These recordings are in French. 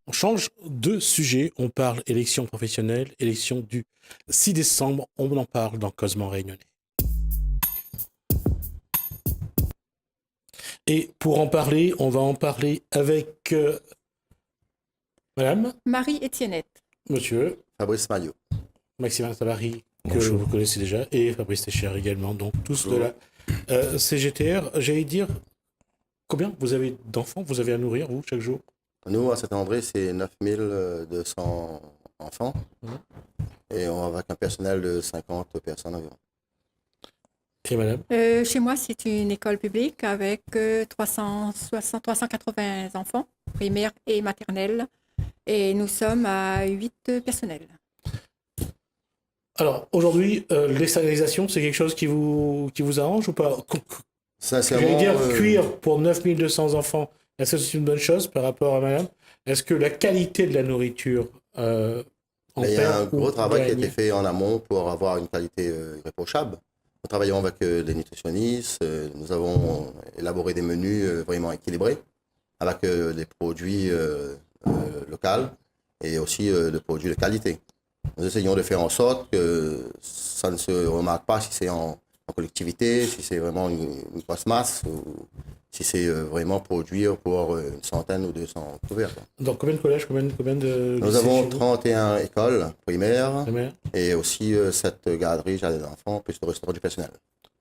On change de sujet, on parle élection professionnelle, élection du 6 décembre, on en parle dans Causement Réunionnais. Et pour en parler, on va en parler avec Madame, Marie-Étiennette. Monsieur, Fabrice Maillot. Maximin Savary, que Bonjour. vous connaissez déjà, et Fabrice Técher également, donc tous de Bonjour. la CGTR. J'allais dire, combien vous avez d'enfants, vous avez à nourrir, vous, chaque jour? Nous, à Saint-André, c'est 9200 enfants. Mhm. Et on avec un personnel de 50 personnes environ. Et Madame? Chez moi, c'est une école publique avec 380 enfants, primaires et maternelles. Et nous sommes à 8 personnels. Alors, aujourd'hui, l'externalisation, c'est quelque chose qui vous arrange ou pas? Sincèrement, J'allais dire, cuire pour 9200 enfants, est-ce que c'est une bonne chose par rapport à Madame? Est-ce que la qualité de la nourriture en il y a un perd ou gros travail qui a gagne? été fait en amont pour avoir une qualité irréprochable. Nous travaillons avec des nutritionnistes. Nous avons élaboré des menus vraiment équilibrés avec des produits locaux et aussi des produits de qualité. Nous essayons de faire en sorte que ça ne se remarque pas si c'est en collectivité, si c'est vraiment une grosse masse ou si c'est vraiment produire pour une centaine ou 200 couverts. Dans combien de collèges, combien de Nous lycées avons chez vous? 31 écoles primaires Primaire. et aussi 7 garderies, jardins d'enfants, plus le restaurant du personnel.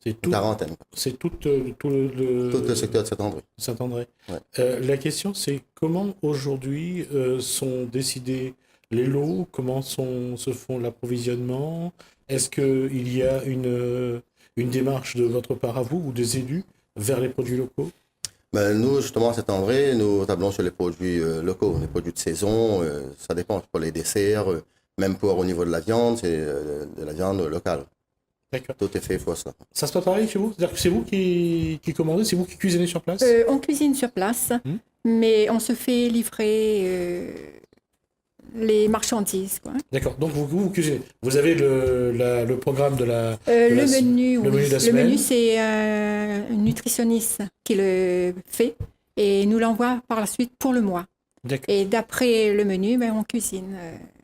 C'est Une tout, quarantaine. c'est tout le Tout le secteur de Saint-André. Saint-André. Ouais. La question, c'est comment aujourd'hui sont décidés les lots, comment se font l'approvisionnement? Est-ce qu'il y a une démarche de votre part à vous ou des élus vers les produits locaux? Ben, nous, justement, à Saint-André, nous tablons sur les produits locaux, les produits de saison. Ça dépend pour les desserts, même pour au niveau de la viande, c'est de la viande locale. D'accord. Tout est fait pour ça. Ça se passe pareil chez vous? C'est-à-dire que c'est vous qui commandez, c'est vous qui cuisinez sur place? On cuisine sur place, Mhm. mais on se fait livrer les marchandises, quoi. D'accord. Donc vous cuisinez. Vous avez le programme de la... Le la- menu, le oui. menu de la Le semaine. menu, c'est un nutritionniste qui le fait et nous l'envoie par la suite pour le mois. D'accord. Et d'après le menu, ben, on cuisine.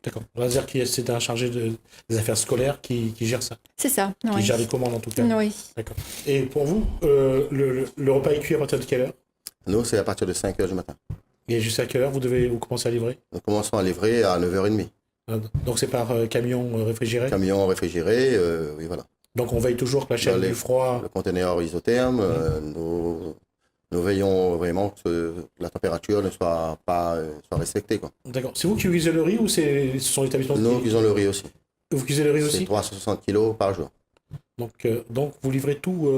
D'accord. On va dire que c'est un chargé des affaires scolaires qui gère ça, C'est ça, qui oui. gère les commandes en tout cas. Oui. D'accord. Et pour vous, le repas est cuit à partir de quelle heure? Nous, c'est à partir de 5 heures du matin. Et jusqu'à quelle heure vous commencez à livrer? Nous commençons à livrer à 9h30. Donc c'est par camion réfrigéré? Camion réfrigéré, oui, voilà. Donc on veille toujours que la chaîne Dans les- du froid... Le conteneur isotherme, nous veillons vraiment que la température ne soit pas soit respectée, quoi. D'accord. C'est vous qui cuisez le riz ou ce sont les établissements Nous qui... cuisons le riz aussi. Vous cuisez le riz C'est aussi? 360 kilos par jour. Donc vous livrez tout,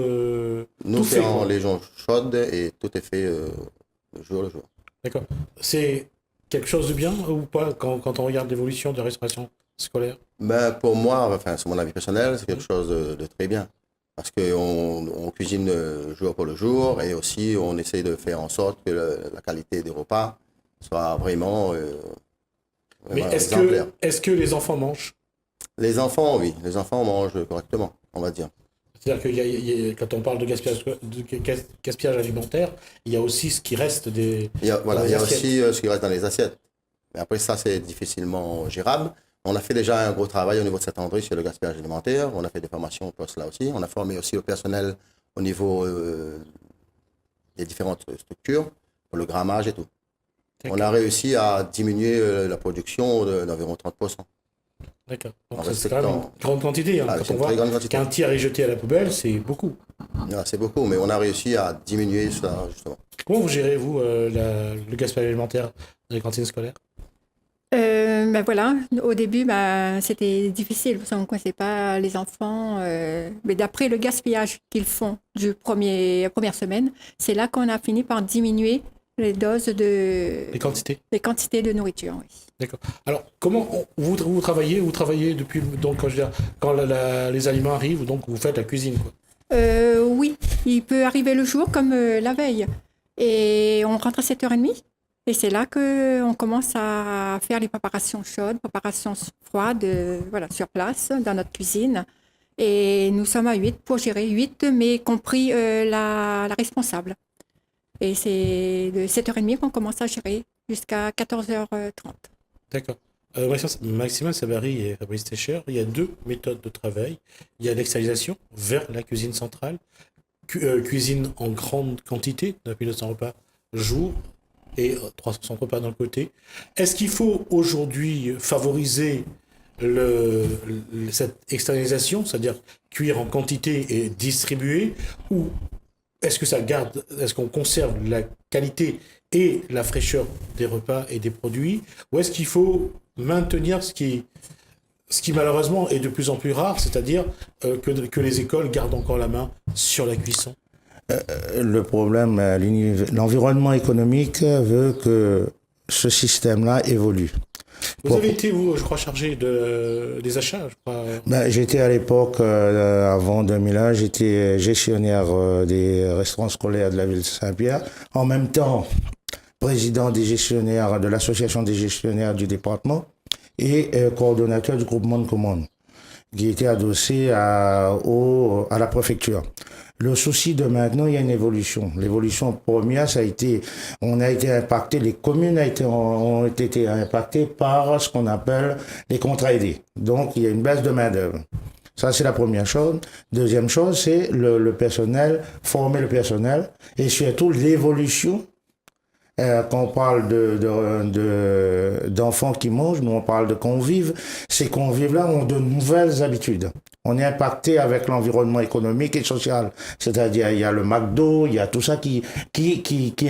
Nous, tout c'est fait, en quoi. légion chaude et tout est fait jour le jour. D'accord. C'est quelque chose de bien ou pas quand on regarde l'évolution de la restauration scolaire? Ben, pour moi, enfin, c'est mon avis personnel, c'est quelque chose de très bien. Parce qu'on cuisine jour pour le jour et aussi on essaie de faire en sorte que la qualité des repas soit vraiment, Mais vraiment est-ce exemplaire. que les enfants mangent? Les enfants, oui, les enfants mangent correctement, on va dire. C'est-à-dire que quand on parle de gaspillage alimentaire, il y a aussi ce qui reste des... Voilà, Dans il y les a assiettes. aussi ce qui reste dans les assiettes. Mais après ça, c'est difficilement gérable. On a fait déjà un gros travail au niveau de Saint-André sur le gaspillage alimentaire. On a fait des formations pour cela aussi. On a formé aussi le personnel au niveau des différentes structures pour le grammage et tout. D'accord. On a réussi à diminuer la production d'environ 30%. D'accord. En Donc ça, c'est quand même respectant- une grande quantité. Hein. Ah, Quand c'est on une voit très grande quantité. qu'un tiers est jeté à la poubelle, c'est beaucoup. Ah, c'est beaucoup, mais on a réussi à diminuer ça, justement. Comment vous gérez, vous, le gaspillage alimentaire dans les cantines scolaires? Ben voilà, au début, ben, c'était difficile parce qu'on ne connaissait pas les enfants. Mais d'après le gaspillage qu'ils font la première semaine, c'est là qu'on a fini par diminuer les doses Les quantités? les quantités de nourriture. Oui. D'accord. Alors, comment vous travaillez? Vous travaillez depuis, donc, quand je veux dire, quand les aliments arrivent, donc vous faites la cuisine, quoi. Oui, il peut arriver le jour comme la veille. Et on rentre à 7h30. Et c'est là qu'on commence à faire les préparations chaudes, préparations froides, voilà, sur place, dans notre cuisine. Et nous sommes à 8 pour gérer 8, mais compris la responsable. Et c'est de 7h30 qu'on commence à gérer jusqu'à 14h30. D'accord. Maximin Savary et Fabrice Técher, il y a deux méthodes de travail. Il y a l'externalisation vers la cuisine centrale, cuisine en grande quantité, 900 repas jour et 360 repas dans le côté. Est-ce qu'il faut aujourd'hui favoriser cette externalisation, c'est-à-dire cuire en quantité et distribuer, ou est-ce qu'on conserve la qualité et la fraîcheur des repas et des produits, ou est-ce qu'il faut maintenir ce qui malheureusement est de plus en plus rare, c'est-à-dire que les écoles gardent encore la main sur la cuisson? Le problème, l'environnement économique veut que ce système-là évolue. Vous avez été, vous, je crois, chargé des achats, je crois. J'étais à l'époque, avant 2001, j'étais gestionnaire des restaurants scolaires de la ville de Saint-Pierre. En même temps, président des gestionnaires de l'association des gestionnaires du département et coordonnateur du groupement de commandes qui était adossé à la préfecture. Le souci de maintenant, il y a une évolution. L'évolution première, on a été impacté, les communes ont été impactées par ce qu'on appelle les contrats aidés. Donc, il y a une baisse de main-d'œuvre. Ça, c'est la première chose. Deuxième chose, c'est le personnel, former le personnel et surtout l'évolution. Quand on parle d'enfants qui mangent, nous on parle de convives. Ces convives-là ont de nouvelles habitudes. On est impacté avec l'environnement économique et social. C'est-à-dire, il y a le McDo, il y a tout ça qui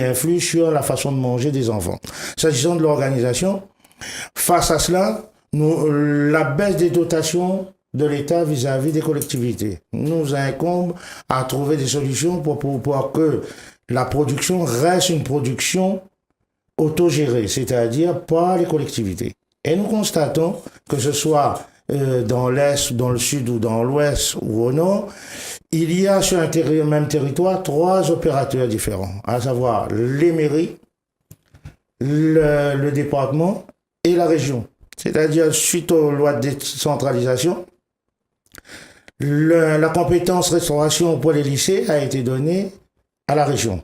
influe sur la façon de manger des enfants. S'agissant de l'organisation, face à cela, la baisse des dotations de l'État vis-à-vis des collectivités nous incombe à trouver des solutions pour pouvoir que la production reste une production autogérée, c'est-à-dire par les collectivités. Et nous constatons que ce soit dans l'Est, dans le Sud ou dans l'Ouest ou au Nord, il y a sur un même territoire 3 opérateurs différents, à savoir les mairies, le département et la région. C'est-à-dire, suite aux lois de décentralisation, la compétence restauration pour les lycées a été donnée à la région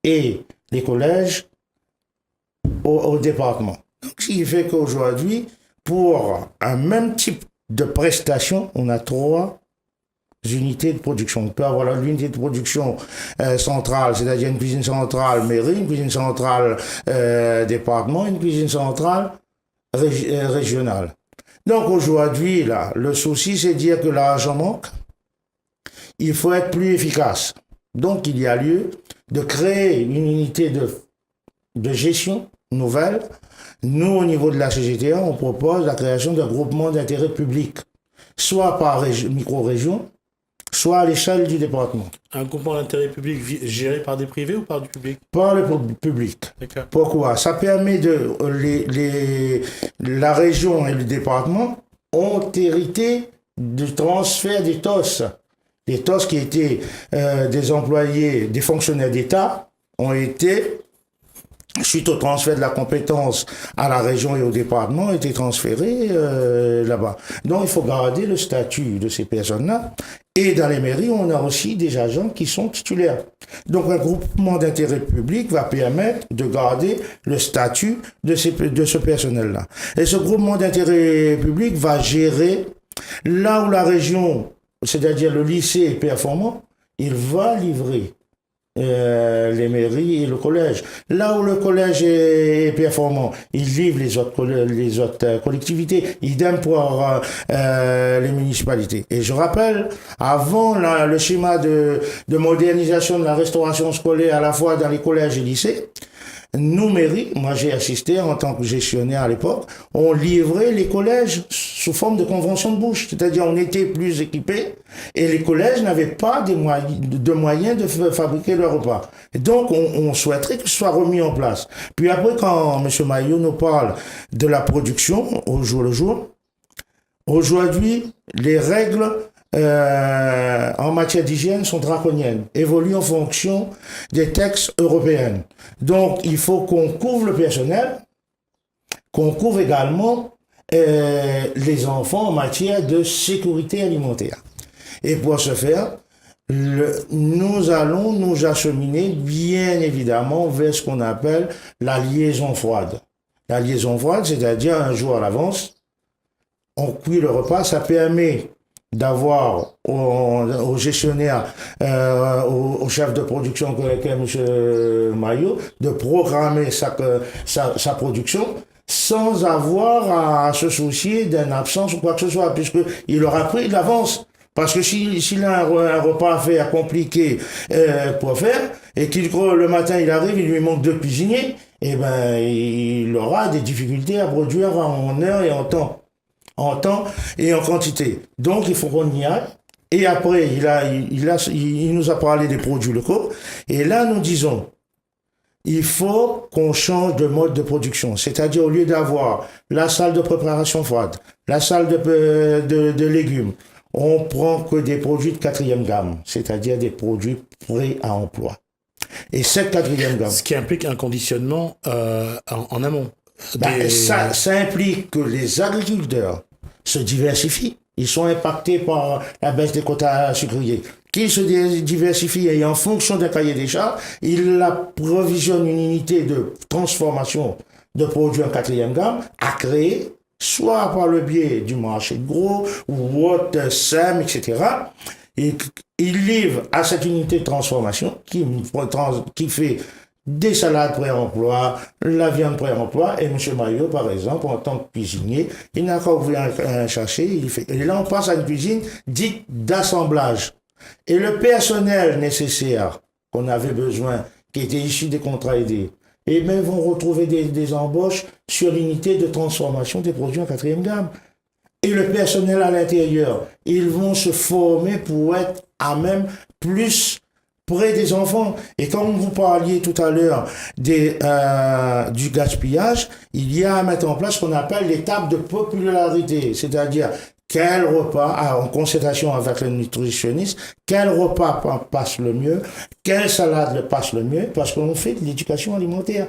et les collèges au département. Donc, ce qui fait qu'aujourd'hui, pour un même type de prestation, on a 3 unités de production. On peut avoir l'unité de production centrale, c'est-à-dire une cuisine centrale mairie, une cuisine centrale département, une cuisine centrale régionale. Donc aujourd'hui, là, le souci, c'est de dire que l'argent manque. Il faut être plus efficace. Donc, il y a lieu de créer une unité de gestion nouvelle. Nous, au niveau de la CGTA, on propose la création d'un groupement d'intérêt public, soit par micro-région, soit à l'échelle du département. Un groupement d'intérêt public géré par des privés ou par du public? Par le public. D'accord. Pourquoi? Ça permet la région et le département ont hérité du transfert des TOS. Les TOS qui étaient des employés, des fonctionnaires d'État, ont été, suite au transfert de la compétence à la région et au département, ont été transférés là-bas. Donc il faut garder le statut de ces personnes-là. Et dans les mairies, on a aussi des agents qui sont titulaires. Donc un groupement d'intérêt public va permettre de garder le statut de ce personnel-là. Et ce groupement d'intérêt public va gérer là où la région, c'est-à-dire le lycée est performant, il va livrer les mairies et le collège. Là où le collège est performant, il livre les autres collectivités. Idem pour les municipalités. Et je rappelle, avant le schéma de modernisation de la restauration scolaire à la fois dans les collèges et lycées, nous, mairies, moi j'ai assisté en tant que gestionnaire à l'époque, on livrait les collèges sous forme de convention de bouche. C'est-à-dire on était plus équipés et les collèges n'avaient pas de moyens de fabriquer leur repas. Et donc on souhaiterait que ce soit remis en place. Puis après, quand M. Maillot nous parle de la production au jour le jour, aujourd'hui, les règles en matière d'hygiène sont draconiennes, évoluent en fonction des textes européens. Donc, il faut qu'on couvre le personnel, qu'on couvre également les enfants en matière de sécurité alimentaire. Et pour ce faire, nous allons nous acheminer bien évidemment vers ce qu'on appelle la liaison froide. La liaison froide, c'est-à-dire un jour à l'avance, on cuit le repas, ça permet d'avoir au gestionnaire, au chef de production que est M. Maillot, de programmer sa production sans avoir à se soucier d'une absence ou quoi que ce soit, puisqu'il aura pris de l'avance. Parce que s'il a un repas à faire compliqué pour faire, et qu'il le matin il arrive, il lui manque 2 cuisiniers, eh ben il aura des difficultés à produire en heure et en temps et en quantité. Donc il faut qu'on y aille. Et après, il nous a parlé des produits locaux. Et là, nous disons, il faut qu'on change de mode de production. C'est-à-dire, au lieu d'avoir la salle de préparation froide, la salle de légumes, on prend que des produits de 4e gamme, c'est-à-dire des produits prêts à emploi. Et cette 4e gamme. Ce qui implique un conditionnement en amont. Ça implique que les agriculteurs se diversifient. Ils sont impactés par la baisse des quotas sucriers. Qu'ils se diversifient et en fonction d'un cahier des charges, ils approvisionnent une unité de transformation de produits en 4e gamme à créer, soit par le biais du marché de gros, ou autre SEM, etc. Et ils livrent à cette unité de transformation qui fait des salades pré-emploi, la viande pré-emploi, et M. Maillot, par exemple, en tant que cuisinier, il n'a qu'à ouvrir un sachet, il fait. Et là, on passe à une cuisine dite d'assemblage. Et le personnel nécessaire qu'on avait besoin, qui était issu des contrats aidés, et bien, vont retrouver des embauches sur l'unité de transformation des produits en 4e gamme. Et le personnel à l'intérieur, ils vont se former pour être à même plus près des enfants. Et comme vous parliez tout à l'heure du gaspillage, il y a à mettre en place ce qu'on appelle l'étape de popularité, c'est-à-dire quel repas, en concertation avec le nutritionniste, quel repas passe le mieux, quelle salade passe le mieux, parce qu'on fait de l'éducation alimentaire.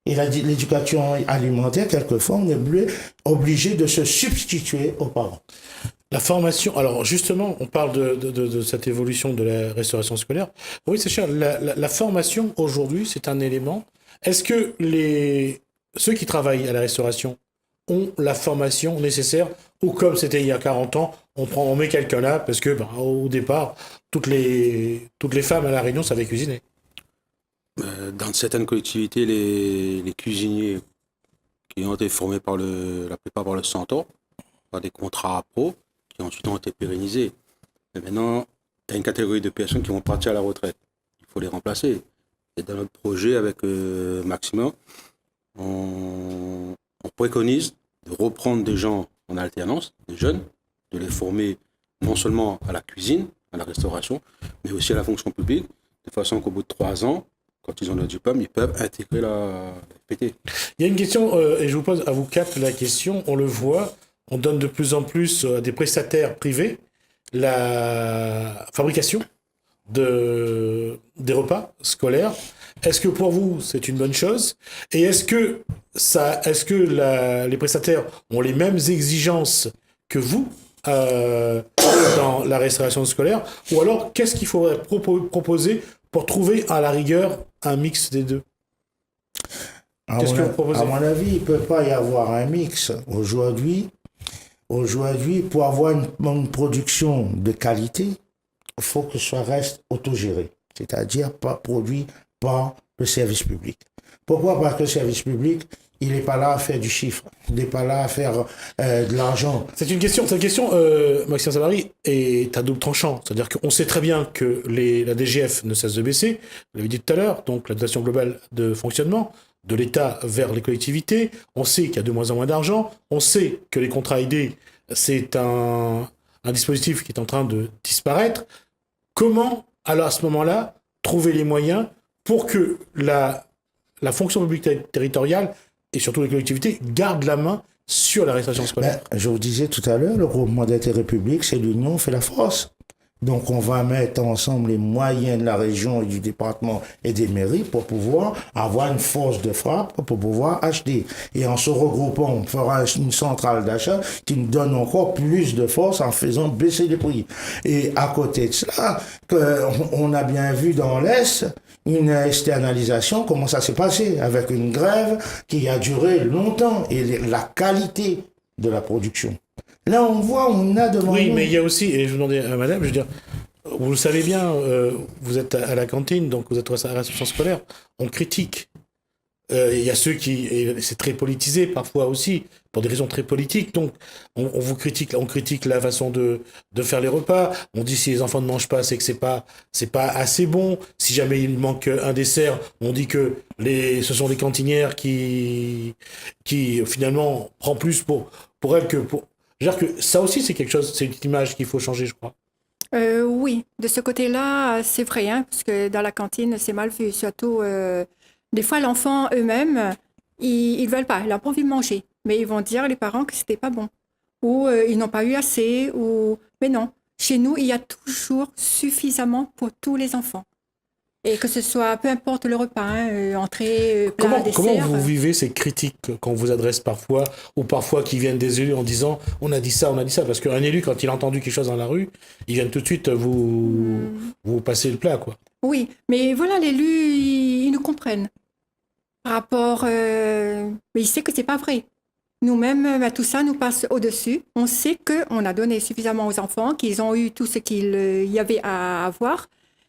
Et l'éducation alimentaire, quelquefois, on est obligé de se substituer aux parents. La formation, alors justement, on parle de cette évolution de la restauration scolaire. Oui, c'est cher. La formation, aujourd'hui, c'est un élément. Est-ce que ceux qui travaillent à la restauration ont la formation nécessaire, ou comme c'était il y a 40 ans, on met quelqu'un là, parce que au départ, toutes les femmes à La Réunion savaient cuisiner. Dans certaines collectivités, les cuisiniers qui ont été formés la plupart par le Centaure, par des contrats pro, qui ensuite ont été pérennisés. Mais maintenant, il y a une catégorie de personnes qui vont partir à la retraite. Il faut les remplacer. Et dans notre projet avec Maxima, on préconise de reprendre des gens en alternance, des jeunes, de les former non seulement à la cuisine, à la restauration, mais aussi à la fonction publique, de façon qu'au bout de 3 ans, quand ils ont le diplôme, ils peuvent intégrer la FPT. Il y a une question, et je vous pose à vous quatre la question, on le voit, on donne de plus en plus à des prestataires privés la fabrication des repas scolaires. Est-ce que pour vous, c'est une bonne chose? Et est-ce que les prestataires ont les mêmes exigences que vous dans la restauration scolaire? Ou alors, qu'est-ce qu'il faudrait proposer pour trouver à la rigueur un mix des deux? Qu'est-ce que vous proposez? À mon avis, il ne peut pas y avoir un mix. Aujourd'hui, pour avoir une production de qualité, il faut que ça reste autogéré, c'est-à-dire pas produit par le service public. Pourquoi? Parce que le service public, il n'est pas là à faire du chiffre, il n'est pas là à faire de l'argent. Cette question, Maxime Savary, est à double tranchant. C'est-à-dire qu'on sait très bien que la DGF ne cesse de baisser, vous l'avez dit tout à l'heure, donc la dotation globale de fonctionnement de l'État vers les collectivités. On sait qu'il y a de moins en moins d'argent. On sait que les contrats aidés, c'est un dispositif qui est en train de disparaître. Comment, alors à ce moment-là, trouver les moyens pour que la fonction publique territoriale et surtout les collectivités gardent la main sur la restauration scolaire? Je vous disais tout à l'heure, le groupement d'intérêt public, c'est l'union fait la force. Donc, on va mettre ensemble les moyens de la région et du département et des mairies pour pouvoir avoir une force de frappe pour pouvoir acheter. Et en se regroupant, on fera une centrale d'achat qui nous donne encore plus de force en faisant baisser les prix. Et à côté de cela, on a bien vu dans l'Est une externalisation, comment ça s'est passé, avec une grève qui a duré longtemps et la qualité de la production. Là, on voit, on a devant Oui, nous- mais il y a aussi, et je vous demandais à madame, je veux dire, vous le savez bien, vous êtes à la cantine, donc vous êtes à la réception scolaire, on critique. Il y a ceux qui, et c'est très politisé parfois aussi, pour des raisons très politiques, donc on vous critique, on critique la façon de faire les repas, on dit si les enfants ne mangent pas, c'est que c'est pas assez bon, si jamais il manque un dessert, on dit que ce sont les cantinières qui finalement prend plus pour elles que pour... Je veux dire que ça aussi c'est quelque chose, c'est une image qu'il faut changer, je crois. Oui, de ce côté-là, c'est vrai, hein, parce que dans la cantine, c'est mal vu. Surtout, des fois, l'enfant eux-mêmes, ils veulent pas, ils n'ont pas envie de manger. Mais ils vont dire, les parents, que c'était pas bon. Ou ils n'ont pas eu assez, ou... Mais non, chez nous, il y a toujours suffisamment pour tous les enfants. Et que ce soit, peu importe le repas, hein, entrée, plat, Comment dessert. vous vivez ces critiques qu'on vous adresse parfois, ou parfois qui viennent des élus en disant on a dit ça, parce qu'un élu, quand il a entendu quelque chose dans la rue, il vient tout de suite vous passer le plat, quoi. Oui, mais voilà, l'élu, ils nous comprennent. Par rapport, mais il sait que c'est pas vrai. Nous-mêmes, tout ça nous passe au-dessus. On sait qu'on a donné suffisamment aux enfants, qu'ils ont eu tout ce qu'il y avait à avoir.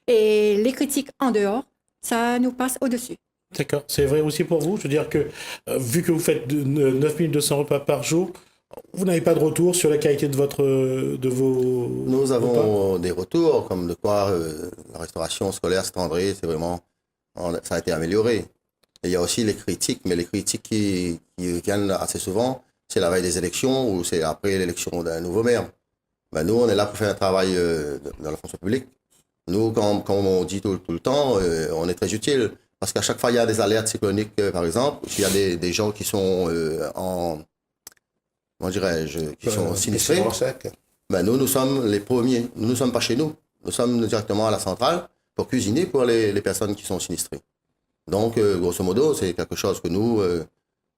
Et les critiques en dehors, ça nous passe au-dessus. D'accord. C'est vrai aussi pour vous. Je veux dire que, vu que vous faites 9200 repas par jour, vous n'avez pas de retour sur la qualité de vos Nous repas. avons des retours, comme de quoi la restauration scolaire Saint-André, c'est vraiment, ça a été amélioré. Et il y a aussi les critiques, mais les critiques qui viennent assez souvent, c'est la veille des élections ou c'est après l'élection d'un nouveau maire. Ben, nous, on est là pour faire un travail dans la fonction publique. Nous, comme on dit tout le temps, on est très utile. Parce qu'à chaque fois, il y a des alertes cycloniques, par exemple, s'il y a des gens qui sont comment dirais-je, qui sont sinistrés. Ben, nous sommes les premiers. Nous ne sommes pas chez nous. Nous sommes directement à la centrale pour cuisiner pour les personnes qui sont sinistrées. Donc, grosso modo, c'est quelque chose que nous...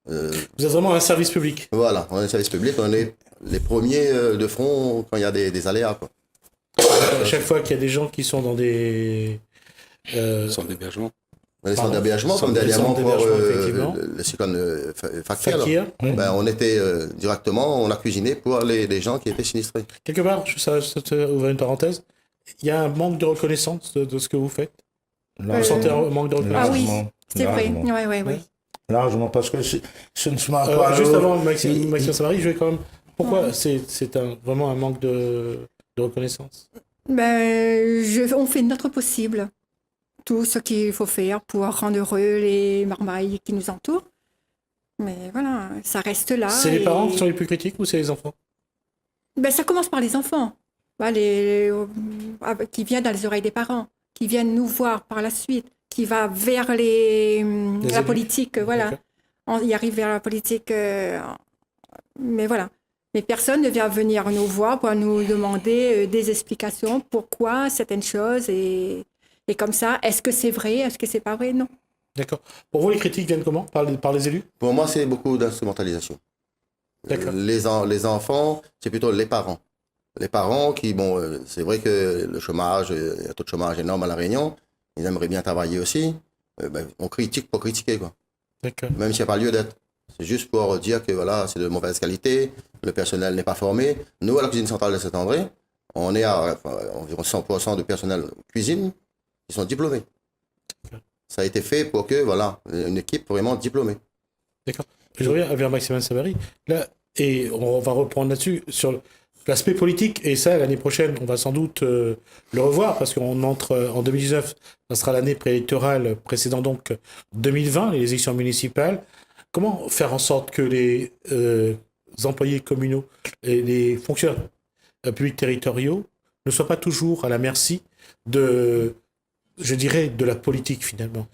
Vous êtes vraiment un service public. voilà, on est un service public, on est les premiers de front quand il y a des aléas, quoi. À chaque fois qu'il y a des gens qui sont dans des... Sans d'hébergement. Les Pardon. centres d'hébergement, comme Les dernièrement centres pour d'hébergement, effectivement. le cyclone Fakir. Fakir, ouais. Ben, on était directement, on a cuisiné pour les gens qui étaient sinistrés. Quelque part, ça ouvrir une parenthèse, il y a un manque de reconnaissance de ce que vous faites. Vous sentez un manque de reconnaissance? Ah oui, Largement. c'est vrai. Largement. Ouais. Ouais. Largement, parce que ce ne se marque pas. Juste avant Maxime il- Savary, je vais quand même... Pourquoi c'est vraiment un manque de reconnaissance? Ben, on fait notre possible. Tout ce qu'il faut faire pour rendre heureux les marmailles qui nous entourent. Mais voilà, ça reste là. C'est les et- parents qui sont les plus critiques ou c'est les enfants? Ben, ça commence par les enfants, voilà, qui viennent dans les oreilles des parents, qui viennent nous voir par la suite, qui va vers la élus. politique, voilà. D'accord. On y arrive vers la politique, mais voilà. Mais personne ne vient venir nous voir pour nous demander des explications, pourquoi certaines choses, et comme ça, est-ce que c'est vrai, est-ce que c'est pas vrai? Non. D'accord. Pour vous, les critiques viennent comment? Par les élus? Pour moi, c'est beaucoup d'instrumentalisation. D'accord. Les enfants, c'est plutôt les parents. Les parents qui, bon, c'est vrai que le chômage, il y a un taux de chômage énorme à La Réunion, ils aimeraient bien travailler aussi. Ben, on critique pour critiquer, quoi. D'accord. Même s'il n'y a pas lieu d'être. C'est juste pour dire que voilà, c'est de mauvaise qualité, le personnel n'est pas formé. Nous, à la cuisine centrale de Saint-André, on est à environ 100% de personnel cuisine qui sont diplômés. Ça a été fait pour que, voilà, une équipe vraiment diplômée. D'accord. Je reviens vers Maxime Savary. Là, et on va reprendre là-dessus, sur l'aspect politique, et ça, l'année prochaine, on va sans doute le revoir, parce qu'on entre en 2019, ça sera l'année préélectorale précédant donc 2020, les élections municipales. Comment faire en sorte que les employés communaux et les fonctionnaires publics territoriaux ne soient pas toujours à la merci de je dirais, de la politique finalement?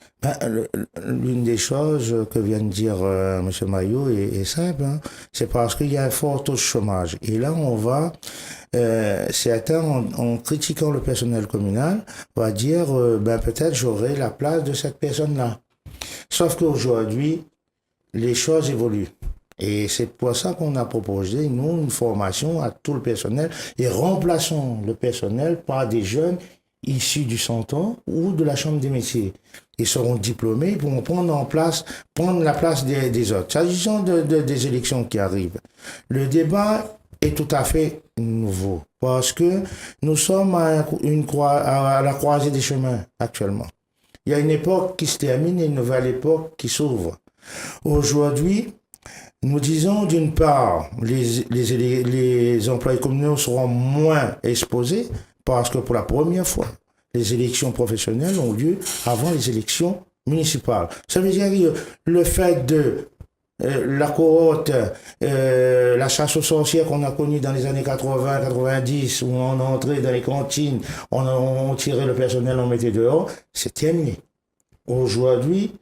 L'une des choses que vient de dire M. Maillot est simple, hein. C'est parce qu'il y a un fort taux de chômage. Et là, certains, en critiquant le personnel communal, va dire, peut-être j'aurai la place de cette personne-là. Sauf qu'aujourd'hui, les choses évoluent. Et c'est pour ça qu'on a proposé, nous, une formation à tout le personnel et remplaçons le personnel par des jeunes issus du Centre ou de la Chambre des métiers. Ils seront diplômés, ils pourront prendre la place des autres. S'agissant des élections qui arrivent, le débat est tout à fait nouveau parce que nous sommes à la croisée des chemins actuellement. Il y a une époque qui se termine et une nouvelle époque qui s'ouvre. Aujourd'hui, nous disons d'une part, les employés communaux seront moins exposés parce que pour la première fois, les élections professionnelles ont lieu avant les élections municipales. Ça veut dire que le fait de la cohorte, la chasse aux sorcières qu'on a connue dans les années 80-90, où on entrait dans les cantines, on tirait le personnel, on mettait dehors, c'est terminé. Aujourd'hui,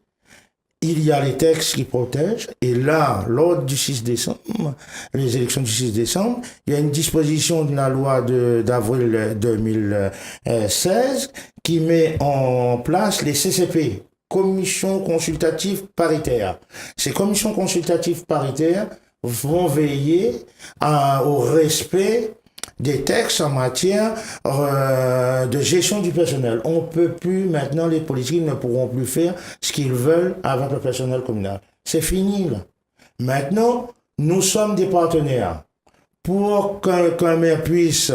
il y a les textes qui protègent, et là, lors du 6 décembre, les élections du 6 décembre, il y a une disposition de la loi d'avril 2016 qui met en place les CCP, commissions consultatives paritaires. Ces commissions consultatives paritaires vont veiller au respect des textes en matière de gestion du personnel. On peut plus, maintenant, les politiques ne pourront plus faire ce qu'ils veulent avec le personnel communal. C'est fini, là. Maintenant, nous sommes des partenaires. Pour qu'un maire puisse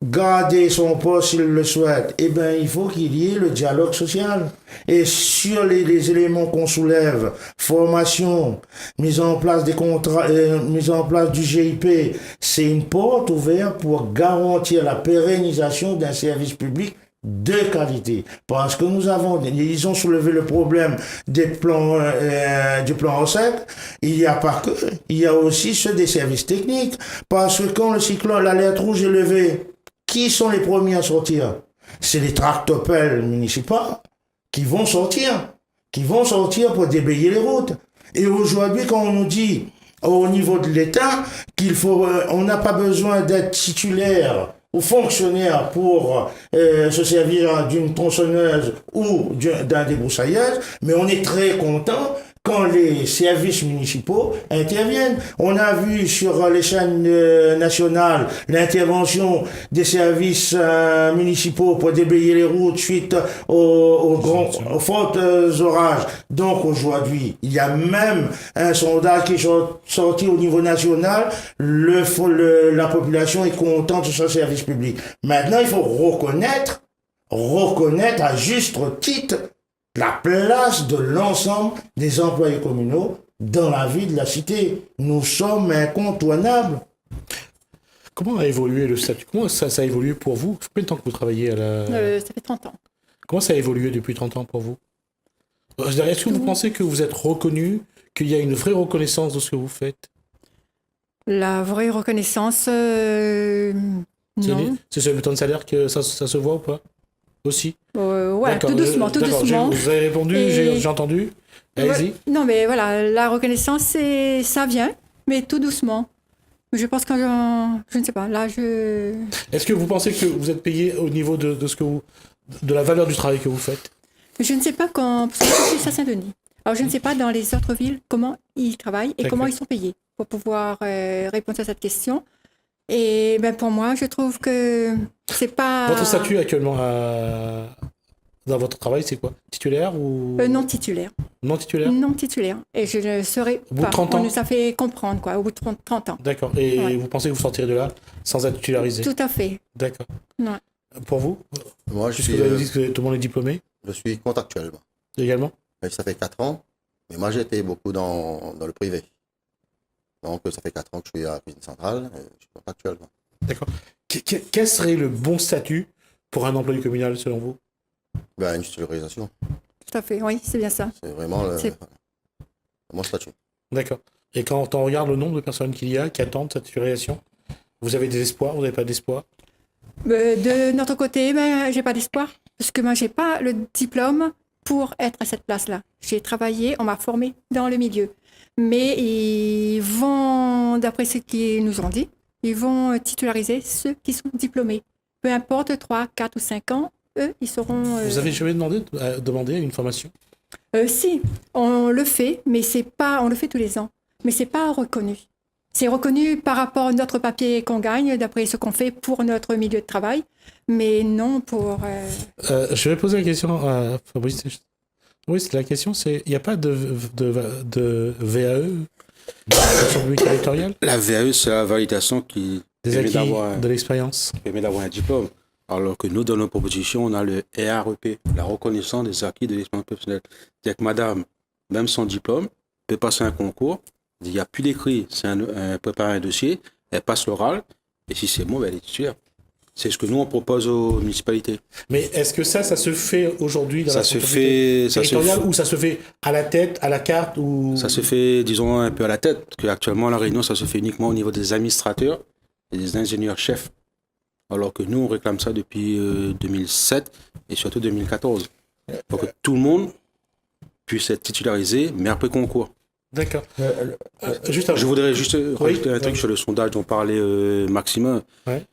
garder son poste s'il le souhaite, il faut qu'il y ait le dialogue social. Et sur les éléments qu'on soulève, formation, mise en place des contrats, mise en place du GIP, c'est une porte ouverte pour garantir la pérennisation d'un service public de qualité. Parce que ils ont soulevé le problème du plan ORSEC. Il n'y a pas que, il y a aussi ceux des services techniques. Parce que quand le cyclone, l'alerte rouge est levée, qui sont les premiers à sortir? C'est les tractopelles municipaux qui vont sortir pour déblayer les routes. Et aujourd'hui, quand on nous dit au niveau de l'État on n'a pas besoin d'être titulaire ou fonctionnaire pour se servir d'une tronçonneuse ou d'un débroussaillage, mais on est très content quand les services municipaux interviennent. On a vu sur les chaînes nationales l'intervention des services municipaux pour déblayer les routes suite aux forts orages. Donc aujourd'hui, il y a même un sondage qui est sorti au niveau national. La population est contente de ce service public. Maintenant, il faut reconnaître à juste titre la place de l'ensemble des employés communaux dans la vie de la cité. Nous sommes incontournables. Comment a évolué le statut? Comment ça a évolué pour vous? Combien de temps que vous travaillez à la... Ça fait 30 ans. Comment ça a évolué depuis 30 ans pour vous? Est-ce que vous pensez que vous êtes reconnu, qu'il y a une vraie reconnaissance de ce que vous faites? La vraie reconnaissance, non. C'est sur le bulletin de salaire que ça se voit ou pas? Aussi? Ouais, tout doucement. Vous avez répondu, j'ai entendu. Allez-y. Ouais, non, mais voilà, la reconnaissance, ça vient, mais tout doucement. Je pense que je ne sais pas, là, Est-ce que vous pensez que vous êtes payé au niveau de la valeur du travail que vous faites? Je ne sais pas parce que je suis à Saint-Denis. Alors, je ne sais pas dans les autres villes comment ils travaillent et comment ils sont payés pour pouvoir répondre à cette question. Et pour moi, je trouve que c'est pas... Votre statut actuellement dans votre travail, c'est quoi? Titulaire ou... Non titulaire. Non titulaire? Non titulaire. Et je ne serai au bout pas. De 30 ans? On nous a fait comprendre, quoi, au bout de 30 ans. D'accord. Et vous pensez que vous sortirez de là sans être titularisé? Tout à fait. D'accord. Ouais. Pour vous? Moi, Puisque vous avez dit que tout le monde est diplômé? Je suis contractuel. Également? Mais ça fait 4 ans. Mais moi, j'ai été beaucoup dans le privé. Donc, ça fait 4 ans que je suis à la cuisine centrale. Et je suis contractuel. D'accord. Quel serait le bon statut pour un employé communal, selon vous? Une titularisation. Tout à fait, oui, c'est bien ça. C'est vraiment mon statut. D'accord. Et quand on regarde le nombre de personnes qu'il y a qui attendent cette titularisation, vous avez des espoirs, vous n'avez pas d'espoir? De notre côté, j'ai pas d'espoir. Parce que moi, j'ai pas le diplôme pour être à cette place-là. J'ai travaillé, on m'a formé dans le milieu. Mais ils vont, d'après ce qu'ils nous ont dit, ils vont titulariser ceux qui sont diplômés. Peu importe 3, 4 ou 5 ans, eux, ils seront... Vous avez jamais demandé une formation? Si, on le fait, mais c'est pas, on le fait tous les ans, mais c'est pas reconnu. C'est reconnu par rapport à notre papier qu'on gagne, d'après ce qu'on fait pour notre milieu de travail, mais non pour... Je vais poser la question à Fabrice. Oui, la question c'est, il n'y a pas de VAE, de fonction publique territoriale, La VAE, c'est la validation qui des permet acquis, d'avoir de l'expérience. un diplôme. Alors que nous, dans nos propositions, on a le RAEP, la reconnaissance des acquis de l'expérience professionnelle. C'est-à-dire que madame, même sans diplôme, peut passer un concours, il n'y a plus d'écrit, c'est préparer un dossier, elle passe l'oral, et si c'est bon, elle est titulaire. C'est ce que nous, on propose aux municipalités. Mais est-ce que ça se fait aujourd'hui dans Ça la se fonction fait- publique ça se territoriale fait- ou ça se fait à la tête, à la carte ou... Ça se fait, disons, un peu à la tête, parce qu'actuellement, à La Réunion, ça se fait uniquement au niveau des administrateurs et des ingénieurs-chefs. Alors que nous, on réclame ça depuis 2007 et surtout 2014. Pour que tout le monde puisse être titularisé, mais après concours. D'accord. Juste avant. Je voudrais juste rajouter un truc oui. sur le sondage dont parlait Maximin. Ouais.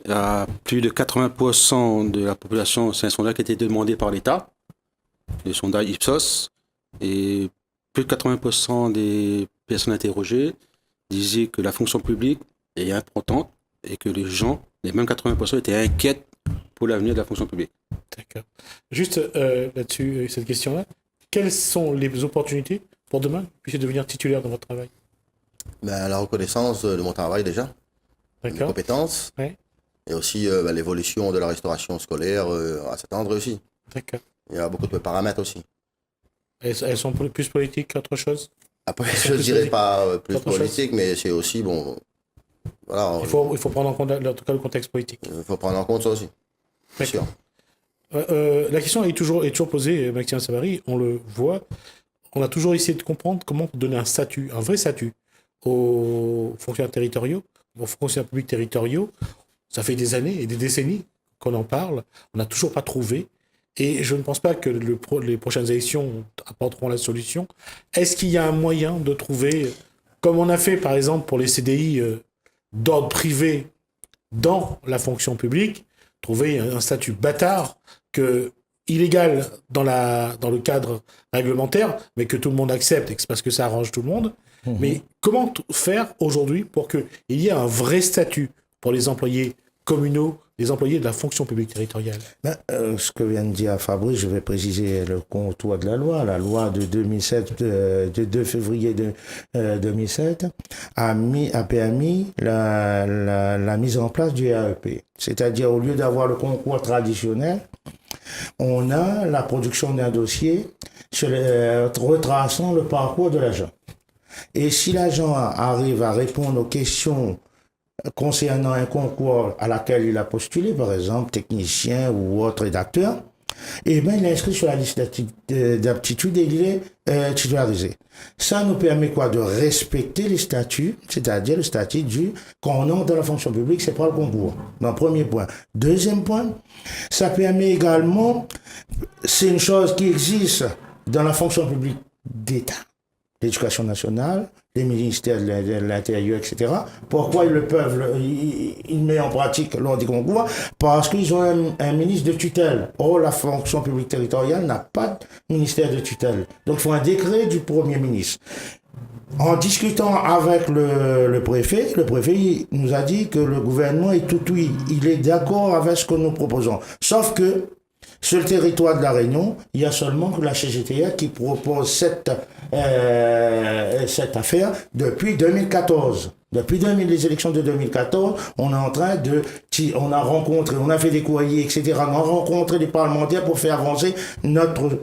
Il y a plus de 80% de la population, c'est un sondage qui a été demandé par l'État, le sondage Ipsos, et plus de 80% des personnes interrogées disaient que la fonction publique est importante et que les gens, les mêmes 80%, étaient inquiets pour l'avenir de la fonction publique. D'accord. Juste là-dessus, cette question-là, quelles sont les opportunités pour demain que vous puissiez devenir titulaire dans votre travail? Ben, la reconnaissance de mon travail déjà, mes D'accord. compétences, Ouais. et aussi l'évolution de la restauration scolaire à Saint-André aussi. D'accord. Il y a beaucoup de paramètres aussi. Elles sont plus politiques qu'autre chose? Après, Est-ce je que ne dirais c'est pas plus autre chose politique, mais c'est aussi, bon, voilà, Il faut prendre en compte, en tout cas, le contexte politique. il faut prendre en compte ça aussi. C'est sûr. La question est toujours posée, Maxime Savary, on le voit. On a toujours essayé de comprendre comment donner un statut, un vrai statut aux fonctionnaires territoriaux, aux fonctionnaires publics territoriaux. Ça fait des années et des décennies qu'on en parle. On n'a toujours pas trouvé. Et je ne pense pas que les prochaines élections apporteront la solution. Est-ce qu'il y a un moyen de trouver, comme on a fait par exemple pour les CDI d'ordre privé dans la fonction publique, trouver un statut bâtard, illégal dans le cadre réglementaire, mais que tout le monde accepte, et que c'est parce que ça arrange tout le monde. Mais comment faire aujourd'hui pour qu'il y ait un vrai statut pour les employés communaux, les employés de la fonction publique territoriale? Ce que vient de dire Fabrice, je vais préciser le contour de la loi de 2007, de 2 février 2007, a permis la mise en place du REP. C'est-à-dire, au lieu d'avoir le concours traditionnel, on a la production d'un dossier retraçant le parcours de l'agent. Et si l'agent arrive à répondre aux questions concernant un concours à laquelle il a postulé, par exemple technicien ou autre rédacteur, eh bien, il est inscrit sur la liste d'aptitude et il est titularisé. Ça nous permet quoi? De respecter les statuts, c'est-à-dire le statut qu'on entre dans la fonction publique, c'est pas le concours. Donc, premier point. Deuxième point, ça permet également, c'est une chose qui existe dans la fonction publique d'État, l'éducation nationale, les ministères de l'Intérieur, etc. Pourquoi ils le peuvent, ils mettent en pratique lors des concours? Parce qu'ils ont un ministre de tutelle. Or, la fonction publique territoriale n'a pas de ministère de tutelle. Donc, il faut un décret du Premier ministre. En discutant avec le préfet il nous a dit que le gouvernement est tout oui. Il est d'accord avec ce que nous proposons. Sauf que, sur le territoire de La Réunion, il y a seulement que la CGTR qui propose cette affaire depuis 2014. Depuis les élections de 2014, on est en train on a fait des courriers, etc. On a rencontré des parlementaires pour faire avancer notre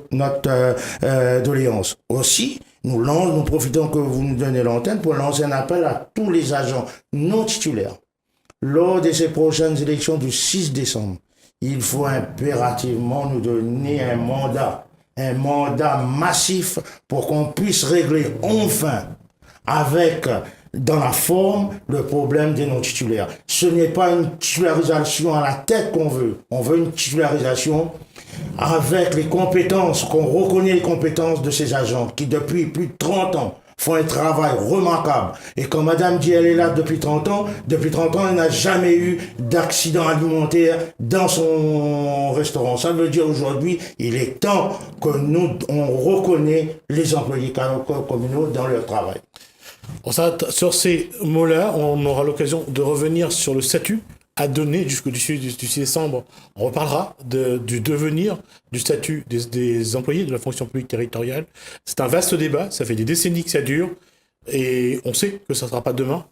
doléance. Aussi, nous profitons que vous nous donnez l'antenne pour lancer un appel à tous les agents non titulaires. Lors de ces prochaines élections du 6 décembre, il faut impérativement nous donner un mandat massif pour qu'on puisse régler enfin avec dans la forme le problème des non-titulaires. Ce n'est pas une titularisation à la tête qu'on veut. On veut une titularisation avec les compétences, qu'on reconnaît les compétences de ces agents qui, depuis plus de 30 ans, font un travail remarquable. Et quand madame dit elle est là depuis 30 ans, elle n'a jamais eu d'accident alimentaire dans son restaurant. Ça veut dire aujourd'hui, il est temps que nous, on reconnaît les employés communaux dans leur travail. Sur ces mots-là, on aura l'occasion de revenir sur le statut à donner jusqu'au 6 décembre. On reparlera du devenir du statut des employés de la fonction publique territoriale. C'est un vaste débat, ça fait des décennies que ça dure, et on sait que ça ne sera pas demain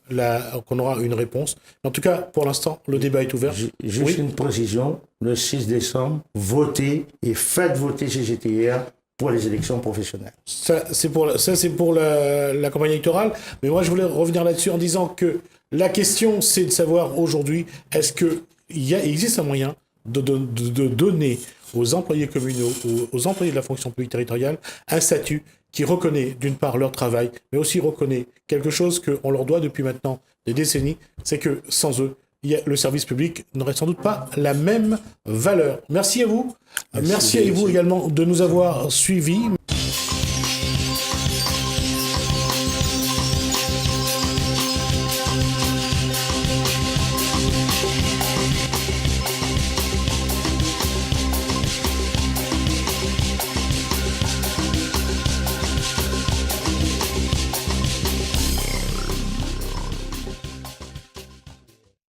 qu'on aura une réponse. Mais en tout cas, pour l'instant, le débat est ouvert. Juste une précision, le 6 décembre, votez et faites voter CGTR pour les élections professionnelles. Ça, c'est pour la campagne électorale. Mais moi, je voulais revenir là-dessus en disant que la question, c'est de savoir aujourd'hui, est-ce qu'il existe un moyen de donner aux employés communaux, aux employés de la fonction publique territoriale, un statut qui reconnaît d'une part leur travail, mais aussi reconnaît quelque chose qu'on leur doit depuis maintenant des décennies, c'est que sans eux, le service public n'aurait sans doute pas la même valeur. Merci à vous. Merci à vous également de nous avoir suivis.